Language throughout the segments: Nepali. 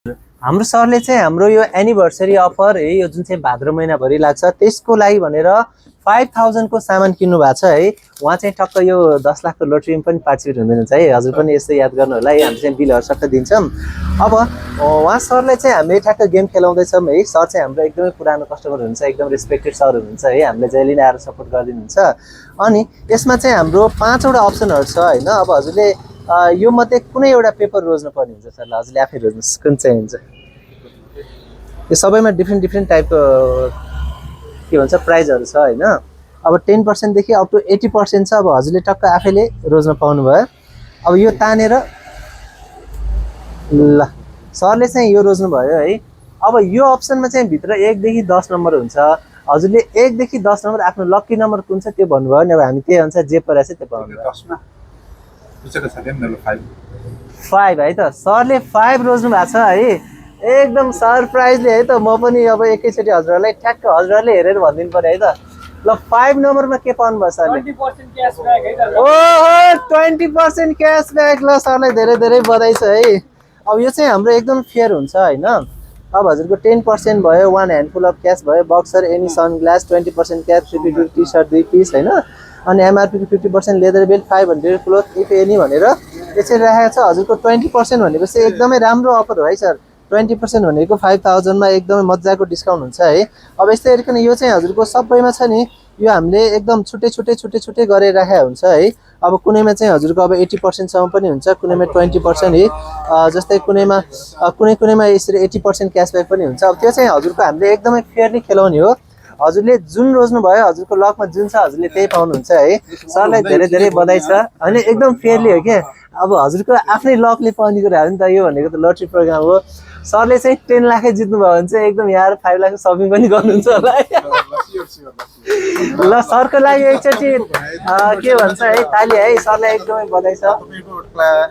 हाम्रो सरले चाहिँ हाम्रो यो एनिभर्सरी अफर है यो जुन चाहिँ भाद्र महिनाभरि लाग्छ त्यसको लागि भनेर 5000 को सामान किन्नु भएको छ है। उहाँ चाहिँ टक्क यो 10 लाखको लोटरीमा पनि पार्टिसिपेट हुँदैनछ है। हजुर पनि यस्तो याद गर्नु होला है। हामी चाहिँ बिलहरु सट्ट दिन्छौँ। अब उहाँ सरले चाहिँ हामीले ठ्याक्क गेम खेलाउँदैछौँ है। सर चाहिँ हाम्रो एकदमै पुरानो कस्टमर हुनुहुन्छ, एकदम रेस्पेक्टेड सर हुनुहुन्छ है। हामीले जहिले नै आएर सपोर्ट गरिदिनुहुन्छ। अनि यसमा चाहिँ हाम्रो 5 वटा अप्सनहरु छ हैन। अब हजुरले यो मध्ये कुनै एउटा पेपर रोज्नु पर्ने हुन्छ सरले, हजुरले आफै रोज्नुस् कुन चाहिँ हुन्छ। यो सबैमा डिफ्रेन्ट टाइपको के भन्छ प्राइजहरु छ हैन। अब 10% देखि अप टु 80% छ। अब हजुरले टक्क आफैले रोज्न पाउनु भयो। अब यो तानेर ल सरले चाहिँ यो रोज्नु भयो है। अब यो अप्सनमा चाहिँ भित्र 1 देखि 10 नम्बर हुन्छ। हजुरले 1 देखि 10 नम्बर आफ्नो लकी नम्बर कुन छ त्यो भन्नुभयो नि। अब हामी त्यही अनुसार जे परेछ त्यो पाउनु भयो। 10 मा पुछेको छ के मेरो 5 है त सरले 5 रोज्नु भएको छ है। एकदम सरप्राइजले है त। म पनि अब एकैचोटी हजुरहरुलाई ठ्याक्क हजुरहरुले हेरेर भनिदिनु पर्यो है त। ल 5 नम्बरमा के पाउनु भयो सरले? 20% क्याशब्याक है त। ओहो 20% क्याशब्याक। ल सरलाई धेरै धेरै बधाई छ है। अब यो चाहिँ हाम्रो एकदम फेयर हुन्छ हैन। अब हजुरको 10% भयो, 1 ह्यान्डफुल अफ क्याश भयो, boxer any sunglass 20% cap, 50 T-shirt 2 piece हैन। अनि एमआरपी को 50% leather belt 500 cloth if any भनेर यसरी राखेको छ। हजुरको 20% भनेपछि एकदमै राम्रो अफर हो है सर। 20% भनेको 5000 मा एकदमै मज्जाको डिस्काउन्ट हुन्छ है। अब यस्तै गरिकन यो चाहिँ हजुरको सबैमा छ नि। यो हामीले एकदम छुटे गरेर राखेको हुन्छ है। अब कुनैमा चाहिँ हजुरको अब 80% सम्म पनि हुन्छ, कुनैमा 20% है। जस्तै कुनैमा यसरी 80% क्याशब्याक पनि हुन्छ। अब त्यो चाहिँ हजुरको हामीले एकदमै फेयरली खेलाउने हो। हजुरले जुन रोज्नु भयो, हजुरको लकमा जुन छ हजुरले त्यही पाउनुहुन्छ है। सरलाई धेरै धेरै बधाई छ। हैन एकदम फेयरली हो के। अब हजुरको आफ्नै लकले पाउने कुरा हो नि त। यो भनेको त लटरी प्रोग्राम हो। सरले चाहिँ 10 लाखै जित्नु भयो भने चाहिँ एकदम यार 5 लाखको शपिङ पनि गर्नुहुन्छ होला है। ल सरको लागि एकचोटी के भन्छ है ताली है। सरलाई एकदमै बधाई छ। तपाईको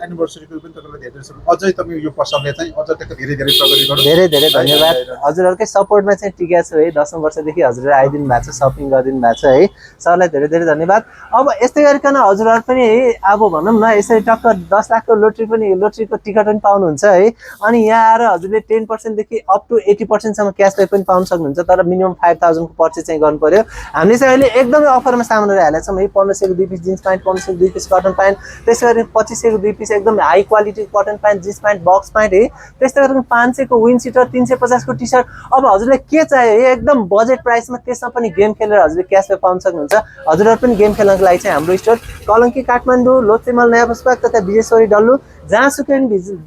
एनिभर्सरीको पनि तपाईलाई धेरै छ। अझै तपाई यो वर्षले चाहिँ अझ त्यही धेरै धेरै प्रगति गर्नु। धेरै धेरै धन्यवाद। हजुरहरुकै सपोर्टमा चाहिँ टिकेको छु है। 10औं वर्षदेखि हजुरहरु आइदिनु भएको छ, शपिङ गरिदिनु भएको छ है। सरलाई धेरै धेरै धन्यवाद। अब यस्तै गरिकन हजुरहरु पनि है अब भनौं न यसरी टक्क 10 लाखको लोटरीको टिकट पनि पाउनुहुन्छ है। अनि यहाँ आएर हजुरले 10% देखि अप टु 80% सम्म क्याशब्याक पनि पाउन सक्नुहुन्छ। तर मिनिमम 5000 को पर्चेज चाहिँ गर्नु पर्यो। हामीले चाहिँ अहिले एकदमै अफरमा सामान हालेका छौँ है। 1500 को 2 पीस जिन्स प्यान्ट, 1500 को 2 पीस कटन प्यान्ट, त्यसैगरी 2500 को 2 पीस एकदम high quality cotton pant, jeans pant, box pant है। त्यस्तै गरेर 500 को विन सिटर, 350 को टी-शर्ट। अब हजुरले के चाहियो है एकदम बजेट प्राइसमा त्यसमा पनि गेम खेलेर हजुरले क्याशब्याक पाउन सक्नुहुन्छ। हजुरहरु पनि गेम खेल्नको लागि चाहिँ हाम्रो स्टोर कलंकी काठमाडौँ, लोथेमल नयाँ बसपाक तथा विजेश्वरी डल्लु जहाँसुकै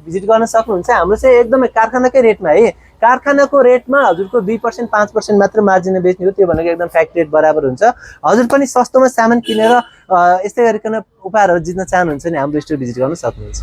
भिजिट गर्न सक्नुहुन्छ। हाम्रो चाहिँ एकदमै कारखानाकै रेटमा है। कारखानाको रेटमा हजुरको 2% 5% मात्र मार्जिन बेच्ने हो। त्यो भनेको एकदम फ्याक्ट्री रेट बराबर हुन्छ। हजुर पनि सस्तोमा सामान किनेर यस्तै गरिकन उपहारहरु जित्न चाहनुहुन्छ नि हाम्रो स्टोर भिजिट गर्न सक्नुहुन्छ।